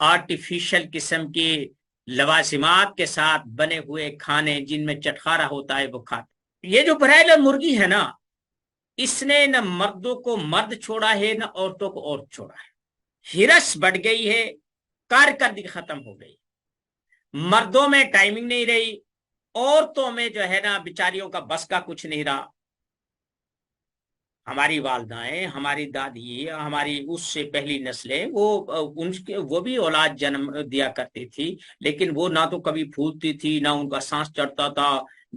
Artificial قسم کے لوازمات کے ساتھ بنے ہوئے کھانے جن میں چٹخارا ہوتا ہے وہ کھاتے. یہ جو برائلر مرغی ہے نا، اس نے نہ مردوں کو مرد چھوڑا ہے نہ عورتوں کو عورت چھوڑا ہے. ہرس بڑھ گئی ہے، کارکردگی ختم ہو گئی. مردوں میں ٹائمنگ نہیں رہی، عورتوں میں جو ہے نا بیچاریوں کا بس کا کچھ نہیں رہا. ہماری والدائیں، ہماری دادی، ہماری اس سے پہلی نسلیں، وہ بھی اولاد جنم دیا کرتی تھی، لیکن وہ نہ تو کبھی پھولتی تھی نہ ان کا سانس چڑھتا تھا.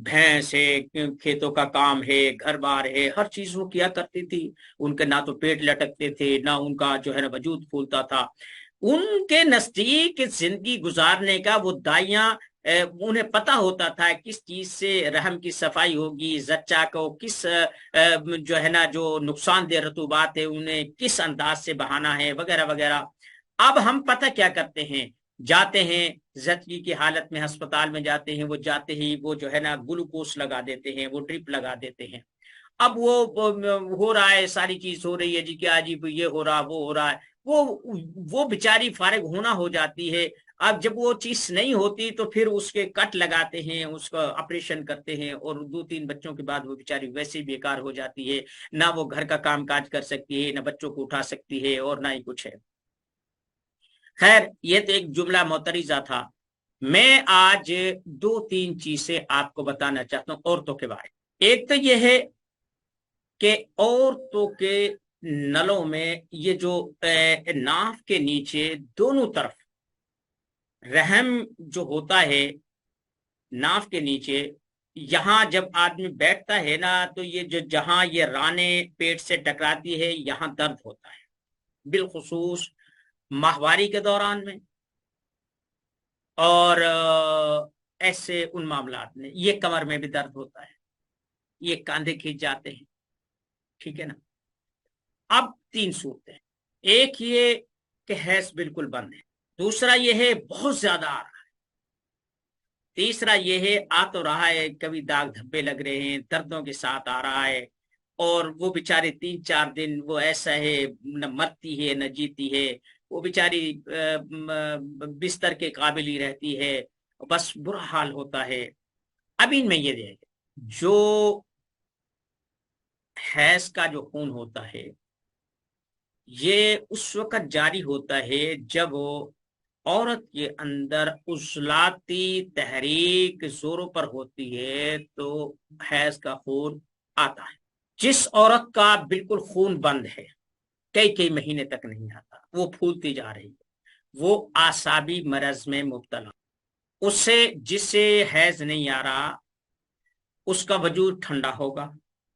بھینس ہے، کھیتوں کا کام ہے، گھر بار ہے، ہر چیز وہ کیا کرتی تھی. ان کے نہ تو پیٹ لٹکتے تھے نہ ان کا جو ہے نا وجود پھولتا تھا. ان کے نزدیک زندگی گزارنے کا وہ دائیاں، انہیں پتا ہوتا تھا کس چیز سے رحم کی صفائی ہوگی، زچہ کو کس جو ہے نا جو نقصان دہ رطوبات ہے انہیں کس انداز سے بہانا ہے، وغیرہ وغیرہ. اب ہم پتہ کیا کرتے ہیں، جاتے ہیں زچگی کی حالت میں ہسپتال میں جاتے ہیں، وہ جاتے ہی وہ جو ہے نا گلوکوز لگا دیتے ہیں، وہ ڈرپ لگا دیتے ہیں. اب وہ ہو رہا ہے، ساری چیز ہو رہی ہے جی، کیا جی یہ ہو رہا وہ ہو رہا ہے. وہ بیچاری فارغ ہونا ہو جاتی ہے. اب جب وہ چیز نہیں ہوتی تو پھر اس کے کٹ لگاتے ہیں، اس کا آپریشن کرتے ہیں، اور 2-3 بچوں کے بعد وہ بیچاری ویسے ہی بیکار ہو جاتی ہے. نہ وہ گھر کا کام کاج کر سکتی ہے، نہ بچوں کو اٹھا سکتی ہے، اور نہ ہی کچھ ہے. خیر، یہ تو ایک جملہ معترضہ تھا. میں آج 2-3 چیزیں آپ کو بتانا چاہتا ہوں عورتوں کے بارے میں. ایک تو یہ ہے کہ عورتوں کے نلوں میں یہ جو ناف کے نیچے دونوں طرف رحم جو ہوتا ہے، ناف کے نیچے یہاں جب آدمی بیٹھتا ہے نا تو یہ جو جہاں یہ رانے پیٹ سے ٹکراتی ہے یہاں درد ہوتا ہے، بالخصوص ماہواری کے دوران میں، اور ایسے ان معاملات میں. یہ کمر میں بھی درد ہوتا ہے، یہ کاندھے کھینچ جاتے ہیں. ٹھیک ہے نا. اب 3 صورتیں، ایک یہ کہ حیض بالکل بند ہے، دوسرا یہ ہے بہت زیادہ آ رہا ہے، تیسرا یہ ہے آ تو رہا ہے کبھی داغ دھبے لگ رہے ہیں، دردوں کے ساتھ آ رہا ہے، اور وہ بیچارے 3-4 دن وہ ایسا ہے، نہ مرتی ہے نہ جیتی ہے. وہ بیچاری بستر کے قابل ہی رہتی ہے، بس برا حال ہوتا ہے. اب ان میں یہ دیکھ، جو حیض کا جو خون ہوتا ہے یہ اس وقت جاری ہوتا ہے جب عورت کے اندر عضلاتی تحریک زوروں پر ہوتی ہے تو حیض کا خون آتا ہے. جس عورت کا بالکل خون بند ہے، کئی مہینے تک نہیں آتا، وہ پھولتی جا رہی ہے، وہ اعصابی مرض میں مبتلا. اسے جسے حیض نہیں آ رہا اس کا وجود ٹھنڈا ہوگا،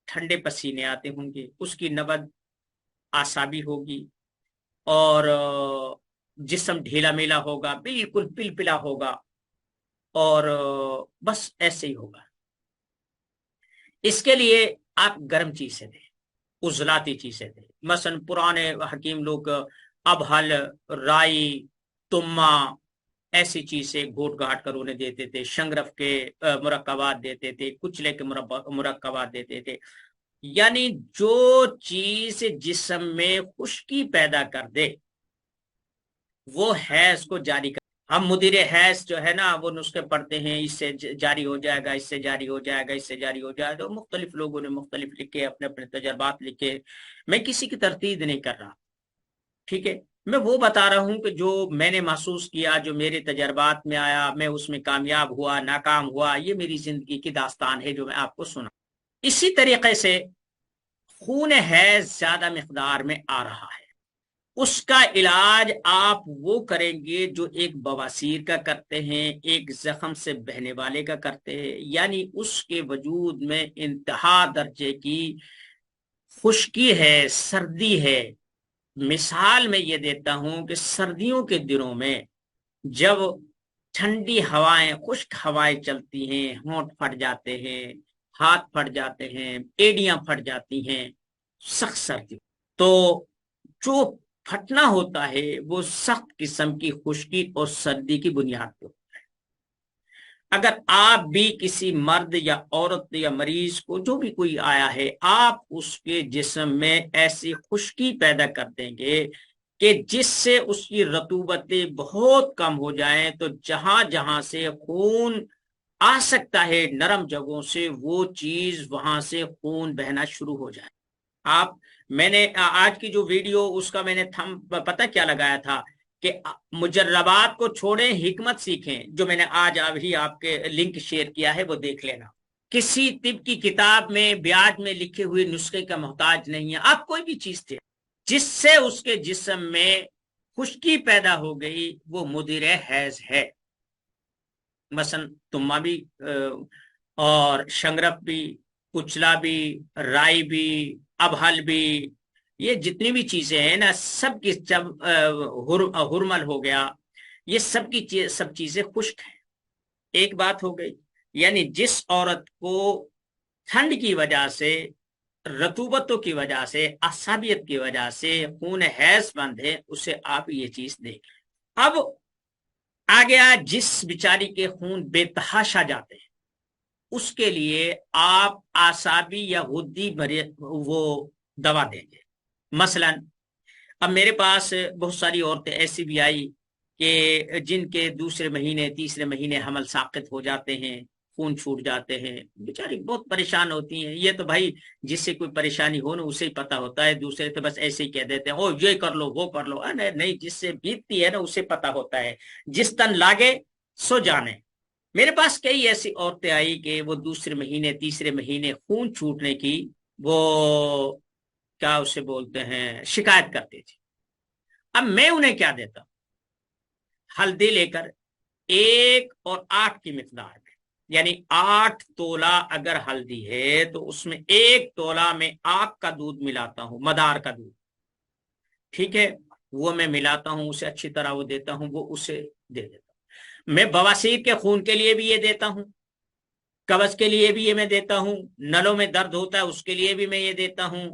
ٹھنڈے پسینے آتے ہوں گے، اس کی نبض اعصابی ہوگی، اور جسم ڈھیلا میلا ہوگا، بالکل پلپلا ہوگا، اور بس ایسے ہی ہوگا. اس کے لیے آپ گرم چیزیں دیں، عضلاتی چیزیں دیں. مثلا پرانے حکیم لوگ ابہل، رائی، تما، ایسی چیزیں گھوٹ گھاٹ کر انہیں دیتے تھے. شنگرف کے مرکبات دیتے تھے، کچلے کے مرکبات دیتے تھے. یعنی جو چیز جسم میں خشکی پیدا کر دے وہ حیض کو جاری کر. ہم مدیر حیض جو ہے نا وہ نسخے پڑھتے ہیں، اس سے جاری ہو جائے گا، اس سے جاری ہو جائے گا، اس سے جاری ہو جائے گا. مختلف لوگوں نے مختلف لکھے، اپنے اپنے تجربات لکھے. میں کسی کی تردید نہیں کر رہا، ٹھیک ہے. میں وہ بتا رہا ہوں کہ جو میں نے محسوس کیا، جو میرے تجربات میں آیا، میں اس میں کامیاب ہوا، ناکام ہوا، یہ میری زندگی کی داستان ہے جو میں آپ کو سنا. اسی طریقے سے خون حیض زیادہ مقدار میں آ رہا ہے، اس کا علاج آپ وہ کریں گے جو ایک بواسیر کا کرتے ہیں، ایک زخم سے بہنے والے کا کرتے ہیں. یعنی اس کے وجود میں انتہا درجے کی خشکی ہے، سردی ہے. مثال میں یہ دیتا ہوں کہ سردیوں کے دنوں میں جب ٹھنڈی ہوائیں، خشک ہوائیں چلتی ہیں، ہونٹ پھٹ جاتے ہیں، ہاتھ پھٹ جاتے ہیں، ایڑیاں پھٹ جاتی ہیں، سخت سردی، تو جو پھٹنا ہوتا ہے وہ سخت قسم کی خشکی اور سردی کی بنیاد پر. اگر آپ بھی کسی مرد یا عورت یا مریض کو، جو بھی کوئی آیا ہے، آپ اس کے جسم میں ایسی خشکی پیدا کر دیں گے کہ جس سے اس کی رطوبتیں بہت کم ہو جائیں، تو جہاں جہاں سے خون آ سکتا ہے نرم جگہوں سے، وہ چیز وہاں سے خون بہنا شروع ہو جائے۔ آپ میں نے آج کی جو ویڈیو اس کا میں نے تھم پتہ کیا لگایا تھا کہ مجربات کو چھوڑیں، حکمت سیکھیں، جو میں نے آج ابھی آپ کے لنک شیئر کیا ہے وہ دیکھ لینا۔ کسی طب کی کتاب میں بیاج میں لکھے ہوئے نسخے کا محتاج نہیں ہے۔ آپ کوئی بھی چیز تھے جس سے اس کے جسم میں خشکی پیدا ہو گئی، وہ مدیر حیض ہے۔ مثلا تما بھی اور شنگرف بھی، کچلا بھی، رائی بھی، ابہل بھی، یہ جتنی بھی چیزیں ہیں نا، سب کی جب ہرمل ہو گیا، یہ سب چیزیں خشک ہیں۔ ایک بات ہو گئی، یعنی جس عورت کو ٹھنڈ کی وجہ سے، رطوبتوں کی وجہ سے، عصبیت کی وجہ سے خون حیض بند ہے، اسے آپ یہ چیز دیکھیں۔ اب آ گیا جس بیچاری کے خون بے تحاشا جاتے ہیں، اس کے لیے آپ اعصابی یا غدی وہ دوا دیں گے۔ مثلا اب میرے پاس بہت ساری عورتیں ایسی بھی آئی کہ جن کے دوسرے مہینے تیسرے مہینے حمل ساقط ہو جاتے ہیں، خون چھوٹ جاتے ہیں، بیچاری بہت پریشان ہوتی ہیں۔ یہ تو بھائی جس سے کوئی پریشانی ہو نا اسے ہی پتا ہوتا ہے، دوسرے تو بس ایسے ہی کہہ دیتے ہیں او یہ کر لو وہ کر لو۔ نہیں، جس سے بیتتی ہے نا اسے پتا ہوتا ہے، جس تن لاگے سو جانے۔ میرے پاس کئی ایسی عورتیں آئی کہ وہ دوسرے مہینے تیسرے مہینے خون چھوٹنے کی وہ کیا اسے بولتے ہیں شکایت کرتی تھی۔ اب میں انہیں کیا دیتا ہوں؟ ہلدی لے کر 1:8 کی مقدار میں، یعنی 8 تولہ اگر ہلدی ہے تو اس میں 1 تولہ میں آگ کا دودھ ملاتا ہوں، مدار کا دودھ، ٹھیک ہے، وہ میں ملاتا ہوں، اسے اچھی طرح وہ دیتا ہوں، وہ اسے دے دیتا ہوں۔ میں بواسیر کے خون کے لیے بھی یہ دیتا ہوں، قبض کے لیے بھی یہ میں دیتا ہوں، نلوں میں درد ہوتا ہے اس کے لیے بھی میں یہ دیتا ہوں،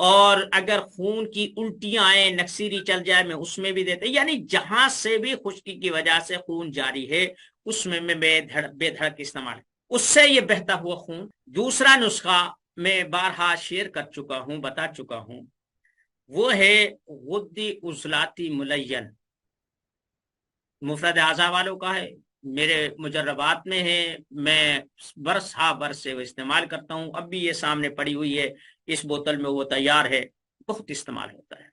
اور اگر خون کی الٹیاں آئیں، نکسیری چل جائے، میں اس میں بھی دیتا ہوں۔ یعنی جہاں سے بھی خشکی کی وجہ سے خون جاری ہے اس میں میں بے دھڑک استعمال، اس سے یہ بہتا ہوا خون۔ دوسرا نسخہ میں بارہا شیئر کر چکا ہوں، بتا چکا ہوں، وہ ہے غدی عضلاتی ملین، مفرد اعضاء والوں کا ہے، میرے مجربات میں ہے، میں برس ہا برس سے وہ استعمال کرتا ہوں۔ اب بھی یہ سامنے پڑی ہوئی ہے، اس بوتل میں وہ تیار ہے، بہت استعمال ہوتا ہے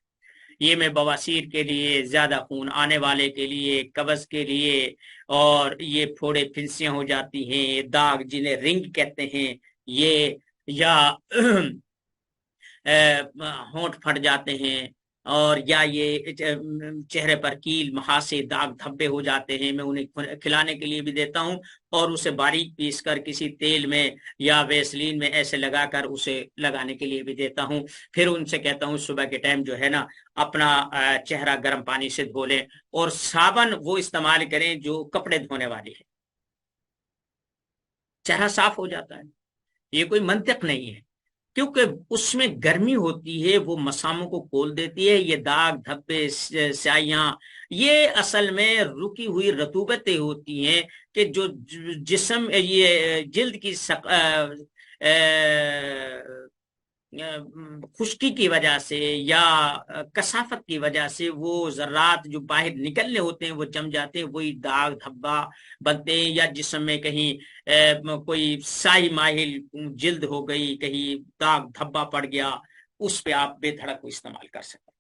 یہ۔ میں بواسیر کے لیے، زیادہ خون آنے والے کے لیے، قبض کے لیے، اور یہ پھوڑے پھنسیاں ہو جاتی ہیں، داغ جنہیں رنگ کہتے ہیں، یہ یا ہونٹ پھٹ جاتے ہیں، اور یا یہ چہرے پر کیل محاسے داغ دھبے ہو جاتے ہیں، میں انہیں کھلانے کے لیے بھی دیتا ہوں، اور اسے باریک پیس کر کسی تیل میں یا ویسلین میں ایسے لگا کر اسے لگانے کے لیے بھی دیتا ہوں۔ پھر ان سے کہتا ہوں صبح کے ٹائم جو ہے نا اپنا چہرہ گرم پانی سے دھو لیں، اور صابن وہ استعمال کریں جو کپڑے دھونے والی ہے، چہرہ صاف ہو جاتا ہے۔ یہ کوئی منطق نہیں ہے، کیونکہ اس میں گرمی ہوتی ہے، وہ مساموں کو کھول دیتی ہے، یہ داغ دھبے سیاہیاں یہ اصل میں رکی ہوئی رطوبتیں ہوتی ہیں کہ جو جسم یہ جلد کی خشکی کی وجہ سے یا کثافت کی وجہ سے وہ ذرات جو باہر نکلنے ہوتے ہیں وہ جم جاتے ہیں، وہی داغ دھبا بنتے ہیں، یا جسم میں کہیں کوئی سائی ماہل جلد ہو گئی، کہیں داغ دھبا پڑ گیا، اس پہ آپ بے دھڑک کو استعمال کر سکتے ہیں۔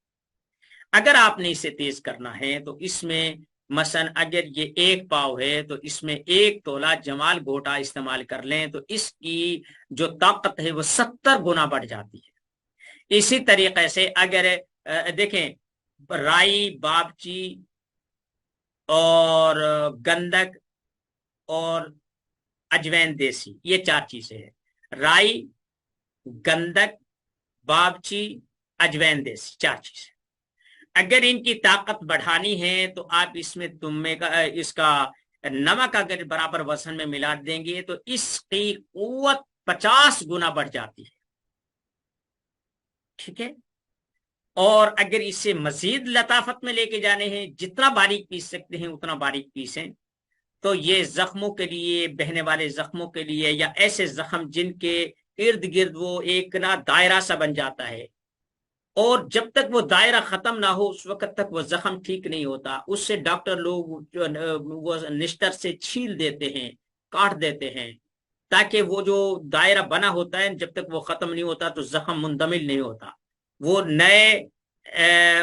اگر آپ نے اسے تیز کرنا ہے تو اس میں مثلا اگر یہ 1 پاؤ ہے تو اس میں 1 تولہ جمال گوٹا استعمال کر لیں تو اس کی جو طاقت ہے وہ 70 گنا بڑھ جاتی ہے۔ اسی طریقے سے اگر دیکھیں رائی، بابچی اور گندک اور اجوین دیسی، یہ 4 چیزیں ہیں، رائی، گندک، بابچی، اجوین دیسی، 4 چیزیں۔ اگر ان کی طاقت بڑھانی ہے تو آپ اس میں اس کا نمک اگر برابر وزن میں ملا دیں گے تو اس کی قوت 50 گنا بڑھ جاتی ہے، ٹھیک ہے۔ اور اگر اسے مزید لطافت میں لے کے جانے ہیں، جتنا باریک پیس سکتے ہیں اتنا باریک پیسیں، تو یہ زخموں کے لیے، بہنے والے زخموں کے لیے، یا ایسے زخم جن کے ارد گرد وہ ایک نا دائرہ سا بن جاتا ہے، اور جب تک وہ دائرہ ختم نہ ہو اس وقت تک وہ زخم ٹھیک نہیں ہوتا. اس سے ڈاکٹر لوگ وہ نشتر سے چھیل دیتے ہیں، کاٹ دیتے ہیں، تاکہ وہ جو دائرہ بنا ہوتا ہے جب تک وہ ختم نہیں ہوتا تو زخم مندمل نہیں ہوتا. وہ نئے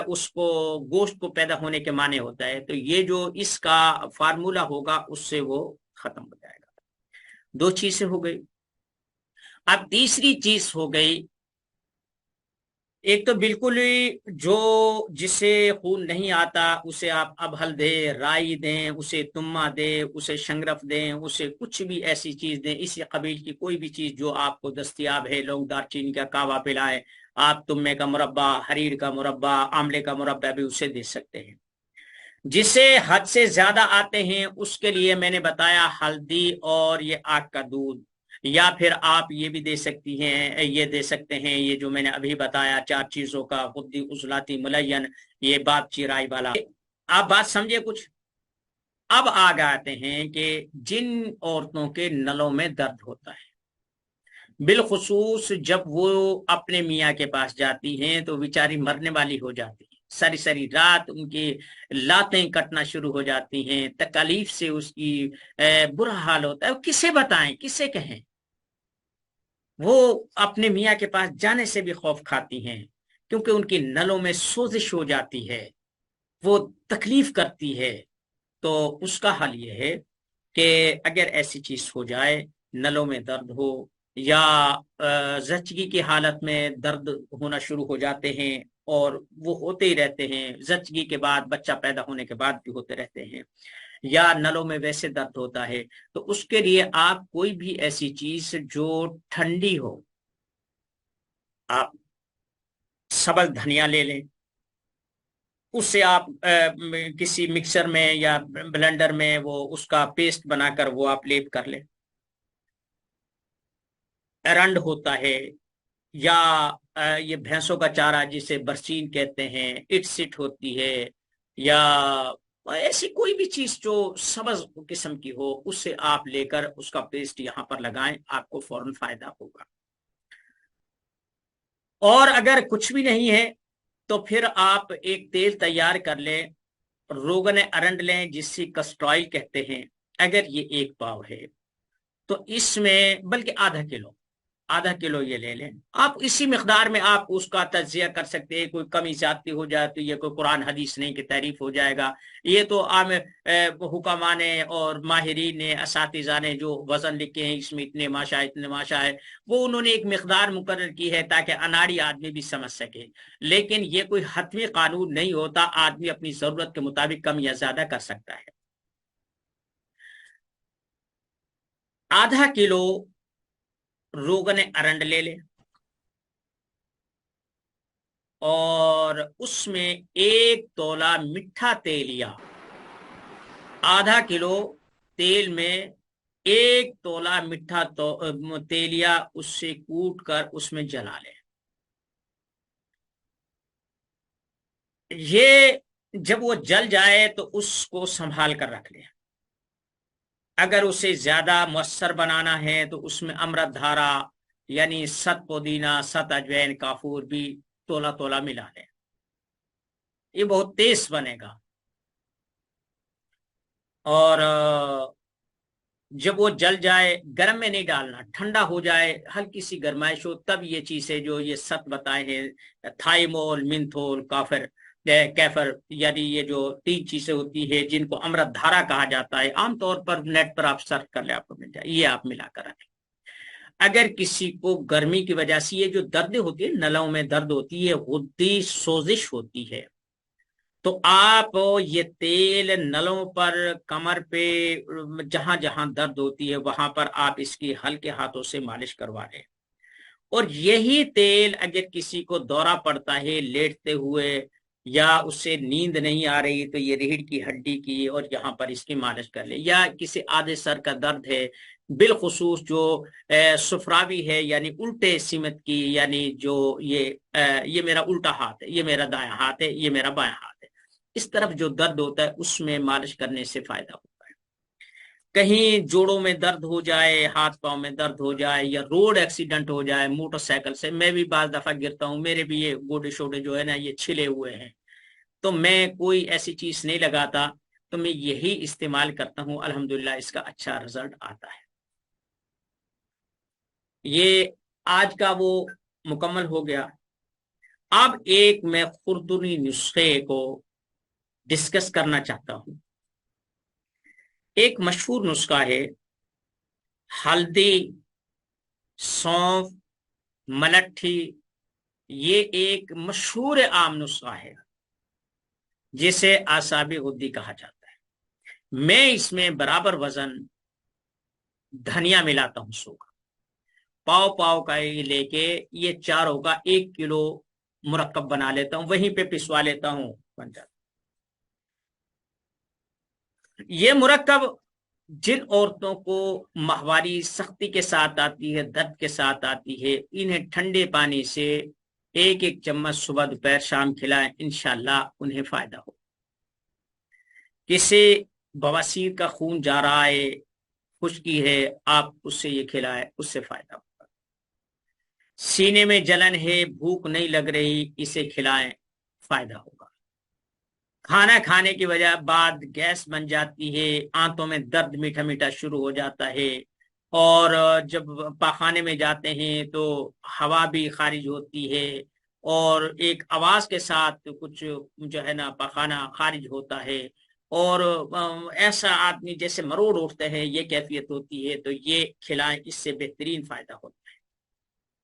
اس کو گوشت کو پیدا ہونے کے معنی ہوتا ہے. تو یہ جو اس کا فارمولا ہوگا اس سے وہ ختم ہو جائے گا. دو چیزیں ہو گئی. اب تیسری چیز ہو گئی، ایک تو بالکل ہی جو جسے خون نہیں آتا اسے آپ ابہل دیں، رائی دیں، اسے تما دیں، اسے شنگرف دیں، اسے کچھ بھی ایسی چیز دیں، اسی قبیل کی کوئی بھی چیز جو آپ کو دستیاب ہے. لونگ دار چینی کا کعوہ پلائے، آپ تمے کا مربع، حریر کا مربع، آملے کا مربع بھی اسے دے سکتے ہیں. جسے حد سے زیادہ آتے ہیں اس کے لیے میں نے بتایا ہلدی اور یہ آگ کا دودھ، یا پھر آپ یہ بھی دے سکتی ہیں، یہ دے سکتے ہیں یہ جو میں نے ابھی بتایا 4 چیزوں کا، خودی عضلاتی ملین، یہ باب چیرائی والا. آپ بات سمجھے کچھ؟ اب آگ آتے ہیں کہ جن عورتوں کے نلوں میں درد ہوتا ہے، بالخصوص جب وہ اپنے میاں کے پاس جاتی ہیں تو بیچاری مرنے والی ہو جاتی ہے، ساری ساری رات ان کی لاتیں کٹنا شروع ہو جاتی ہیں، تکالیف سے اس کی برا حال ہوتا ہے. کسے بتائیں، کسے کہیں؟ وہ اپنے میاں کے پاس جانے سے بھی خوف کھاتی ہیں، کیونکہ ان کی نلوں میں سوزش ہو جاتی ہے، وہ تکلیف کرتی ہے. تو اس کا حل یہ ہے کہ اگر ایسی چیز ہو جائے، نلوں میں درد ہو یا زچگی کی حالت میں درد ہونا شروع ہو جاتے ہیں، اور وہ ہوتے ہی رہتے ہیں، زچگی کے بعد، بچہ پیدا ہونے کے بعد بھی ہوتے رہتے ہیں، یا نلوں میں ویسے درد ہوتا ہے، تو اس کے لیے آپ کوئی بھی ایسی چیز جو ٹھنڈی ہو، آپ سبز دھنیا لے لیں، اس سے آپ کسی مکسر میں یا بلینڈر میں وہ اس کا پیسٹ بنا کر وہ آپ لیپ کر لیں. ایرنڈ ہوتا ہے، یا یہ بھینسوں کا چارہ جسے برسین کہتے ہیں، اٹ سٹ ہوتی ہے، یا ایسی کوئی بھی چیز جو سبز قسم کی ہو، اس سے آپ لے کر اس کا پیسٹ یہاں پر لگائیں، آپ کو فوراً فائدہ ہوگا. اور اگر کچھ بھی نہیں ہے تو پھر آپ ایک تیل تیار کر لیں، روغن ارنڈ لیں جسے کسٹرائل کہتے ہیں. اگر یہ 1 پاؤ ہے تو اس میں، بلکہ آدھا کلو یہ لے لیں. آپ اسی مقدار میں آپ اس کا تجزیہ کر سکتے ہیں. کوئی کمی زیادتی ہو جائے تو یہ کوئی قرآن حدیث نہیں کہ تعریف ہو جائے گا. یہ تو عام حکما نے اور ماہرین نے، اساتذہ نے جو وزن لکھے ہیں، اس میں اتنے ماشا اتنے ماشا ہے، وہ انہوں نے ایک مقدار مقرر کی ہے تاکہ اناڑی آدمی بھی سمجھ سکے. لیکن یہ کوئی حتمی قانون نہیں ہوتا، آدمی اپنی ضرورت کے مطابق کم یا زیادہ کر سکتا ہے. آدھا کلو روغن ارنڈ لے لیں، اور اس میں 1 تولہ میٹھا تیلیا، آدھا کلو تیل میں 1 تولہ میٹھا تیلیا اس سے کوٹ کر اس میں جلا لیں. یہ جب وہ جل جائے تو اس کو سنبھال کر رکھ لیں. اگر اسے زیادہ مؤثر بنانا ہے تو اس میں امرت دھارا، یعنی 7 پودینہ، 7 اجوین، کافور بھی تولا تولا ملا لیں. یہ بہت تیز بنے گا. اور جب وہ جل جائے، گرم میں نہیں ڈالنا، ٹھنڈا ہو جائے، ہلکی سی گرمائش ہو، تب یہ چیزیں جو یہ 7 بتائے ہیں، تھائیمول، منتھول، کیفر، یعنی یہ جو 3 چیزیں ہوتی ہے جن کو امرت دھارا کہا جاتا ہے، عام طور پر نیٹ پر آپ سرچ کر لیں، آپ کو مل جائے، یہ آپ ملا کر رکھیں. اگر کسی کو گرمی کی وجہ سے یہ جو درد ہوتی ہے، نلوں میں درد ہوتی ہے، غدی سوزش ہوتی ہے، تو آپ یہ تیل نلوں پر، کمر پہ، جہاں جہاں درد ہوتی ہے وہاں پر آپ اس کی ہلکے ہاتھوں سے مالش کروا لیں. اور یہی تیل اگر کسی کو دورہ پڑتا ہے لیٹتے ہوئے، یا اس سے نیند نہیں آ رہی، تو یہ ریڑھ کی ہڈی کی اور یہاں پر اس کی مالش کر لے. یا کسی آدھے سر کا درد ہے، بالخصوص جو سفراوی ہے، یعنی الٹے سمت کی، یعنی جو یہ میرا الٹا ہاتھ ہے، یہ میرا دایاں ہاتھ ہے، یہ میرا بایاں ہاتھ ہے، اس طرف جو درد ہوتا ہے اس میں مالش کرنے سے فائدہ ہوتا ہے. کہیں جوڑوں میں درد ہو جائے، ہاتھ پاؤں میں درد ہو جائے، یا روڈ ایکسیڈنٹ ہو جائے موٹر سائیکل سے، میں بھی بعض دفعہ گرتا ہوں، میرے بھی یہ گوڈے شوڈے جو ہے نا یہ چھلے ہوئے ہیں، تو میں کوئی ایسی چیز نہیں لگاتا، تو میں یہی استعمال کرتا ہوں، الحمدللہ اس کا اچھا رزلٹ آتا ہے۔ یہ آج کا وہ مکمل ہو گیا۔ اب ایک میں خوردنی نسخے کو ڈسکس کرنا چاہتا ہوں۔ ایک مشہور نسخہ ہے، ہلدی، سونف، ملٹھی، یہ ایک مشہور عام نسخہ ہے جسے اعصابی غدی کہا جاتا ہے۔ میں اس میں برابر وزن دھنیا ملاتا ہوں، سوکھا پاؤ پاؤ کا یہ لے کے یہ چاروں کا 1 کلو مرکب بنا لیتا ہوں، وہیں پہ پسوا لیتا ہوں، بن جاتا۔ یہ مرکب جن عورتوں کو ماہواری سختی کے ساتھ آتی ہے، درد کے ساتھ آتی ہے، انہیں ٹھنڈے پانی سے 1 چمچ صبح دوپہر شام کھلائیں، انشاءاللہ انہیں فائدہ ہو۔ کسی بواسیر کا خون جا رہا ہے، خشکی ہے، آپ اس سے یہ کھلائیں، اس سے فائدہ ہوگا۔ سینے میں جلن ہے، بھوک نہیں لگ رہی، اسے کھلائیں، فائدہ ہوگا۔ کھانا کھانے کی وجہ بعد گیس بن جاتی ہے، آنتوں میں درد میٹھا میٹھا شروع ہو جاتا ہے، اور جب پاخانے میں جاتے ہیں تو ہوا بھی خارج ہوتی ہے، اور ایک آواز کے ساتھ کچھ جو ہے نا پاخانہ خارج ہوتا ہے، اور ایسا آدمی جیسے مروڑ اٹھتے ہیں، یہ کیفیت ہوتی ہے، تو یہ کھلائیں، اس سے بہترین فائدہ ہوتا ہے۔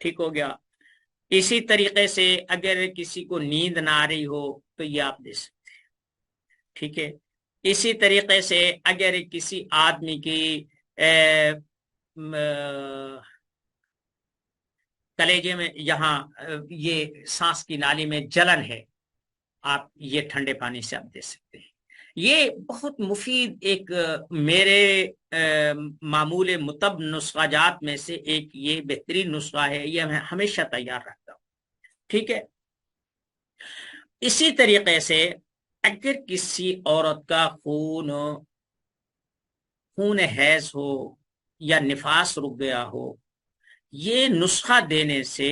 ٹھیک ہو گیا۔ اسی طریقے سے اگر کسی کو نیند نہ آ رہی ہو تو یہ آپ دے سکتے، ٹھیک ہے۔ اسی طریقے سے اگر کسی آدمی کی کلیجے میں یہاں یہ سانس کی نالی میں جلن ہے، آپ یہ ٹھنڈے پانی سے آپ دے سکتے ہیں۔ یہ بہت مفید ایک میرے معمول مطب نسخہ جات میں سے ایک یہ بہترین نسخہ ہے، یہ میں ہمیشہ تیار رکھتا ہوں، ٹھیک ہے۔ اسی طریقے سے اگر کسی عورت کا خون حیض ہو یا نفاس رک گیا ہو، یہ نسخہ دینے سے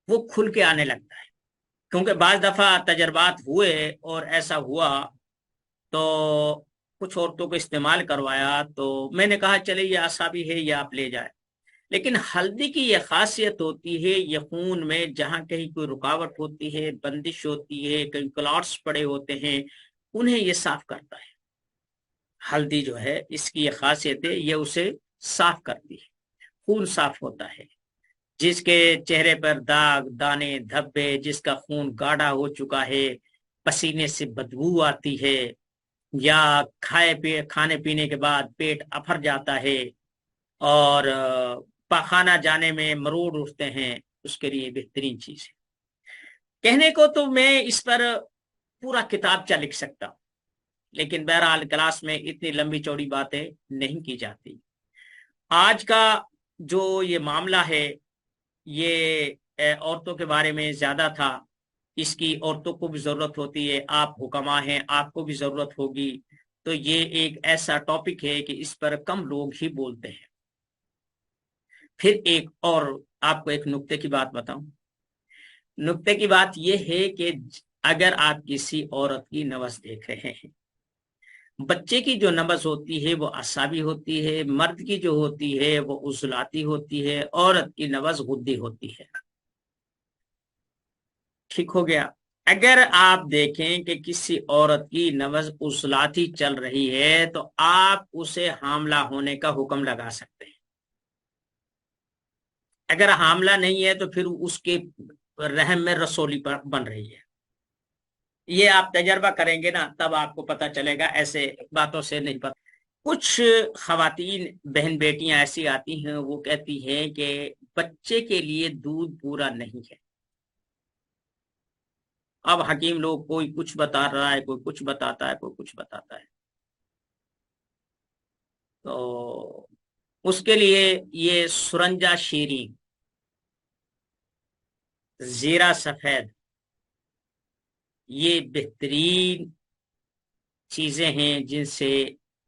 وہ کھل کے آنے لگتا ہے، کیونکہ بعض دفعہ تجربات ہوئے اور ایسا ہوا تو کچھ عورتوں کو استعمال کروایا، تو میں نے کہا چلے یہ اعصابی ہے، یہ آپ لے جائے، لیکن ہلدی کی یہ خاصیت ہوتی ہے، یہ خون میں جہاں کہیں کوئی رکاوٹ ہوتی ہے، بندش ہوتی ہے، کہیں کلاٹس پڑے ہوتے ہیں، انہیں یہ صاف کرتا ہے۔ ہلدی جو ہے اس کی یہ خاصیت ہے، یہ اسے صاف کرتی ہے، خون صاف ہوتا ہے۔ جس کے چہرے پر داغ، دانے، دھبے، جس کا خون گاڑھا ہو چکا ہے، پسینے سے بدبو آتی ہے، یا کھانے پینے کے بعد پیٹ افر جاتا ہے، اور پاخانہ جانے میں مروڑ اٹھتے ہیں، اس کے لیے بہترین چیز ہے۔ کہنے کو تو میں اس پر پورا کتاب چا لکھ سکتا ہوں، لیکن بہرحال کلاس میں اتنی لمبی چوڑی باتیں نہیں کی جاتی۔ آج کا جو یہ معاملہ ہے یہ عورتوں کے بارے میں زیادہ تھا، اس کی عورتوں کو بھی ضرورت ہوتی ہے، آپ حکما ہیں، آپ کو بھی ضرورت ہوگی، تو یہ ایک ایسا ٹاپک ہے کہ اس پر کم لوگ ہی بولتے ہیں۔ پھر ایک اور آپ کو ایک نکتے کی بات بتاؤں۔ نکتے کی بات یہ ہے کہ اگر آپ کسی عورت کی نبض دیکھ رہے ہیں، بچے کی جو نبض ہوتی ہے وہ اعصابی ہوتی ہے، مرد کی جو ہوتی ہے وہ عضلاتی ہوتی ہے، عورت کی نبض غدی ہوتی ہے، ٹھیک ہو گیا۔ اگر آپ دیکھیں کہ کسی عورت کی نبض عضلاتی چل رہی ہے تو آپ اسے حاملہ ہونے کا حکم لگا سکتے ہیں۔ اگر حاملہ نہیں ہے تو پھر اس کے رحم میں رسولی بن رہی ہے۔ یہ آپ تجربہ کریں گے نا تب آپ کو پتا چلے گا، ایسے باتوں سے نہیں پتا۔ کچھ خواتین بہن بیٹیاں ایسی آتی ہیں، وہ کہتی ہیں کہ بچے کے لیے دودھ پورا نہیں ہے۔ اب حکیم لوگ کوئی کچھ بتا رہا ہے، کوئی کچھ بتاتا ہے، کوئی کچھ بتاتا ہے، تو اس کے لیے یہ سرنجا شیریں، زیرہ سفید، یہ بہترین چیزیں ہیں جن سے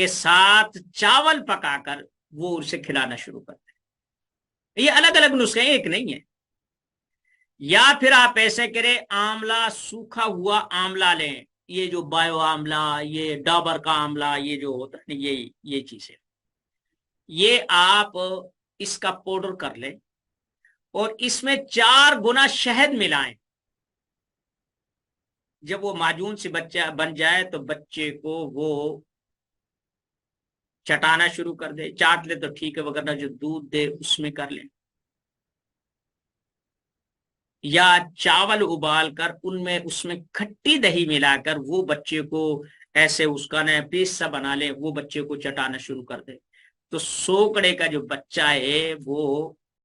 کے ساتھ چاول پکا کر وہ اسے کھلانا شروع کر دیں۔ یہ الگ الگ نسخے ہیں، ایک نہیں ہے۔ یا پھر آپ ایسے کریں، آملہ، سوکھا ہوا آملہ لیں، یہ جو بایو آملہ، یہ ڈابر کا آملہ، یہ جو ہوتا ہے یہ چیزیں، یہ آپ اس کا پاؤڈر کر لیں اور اس میں 4 گنا شہد ملائیں۔ جب وہ معجون سے بچہ بن جائے تو بچے کو وہ چٹانا شروع کر دے، چاٹ لے تو ٹھیک ہے، وغیرہ جو دودھ دے اس میں کر لیں، یا چاول ابال کر اس میں کھٹی دہی ملا کر وہ بچے کو ایسے اس کا نیا پیسٹ سا بنا لیں، وہ بچے کو چٹانا شروع کر دے۔ تو سوکڑے کا جو بچہ ہے وہ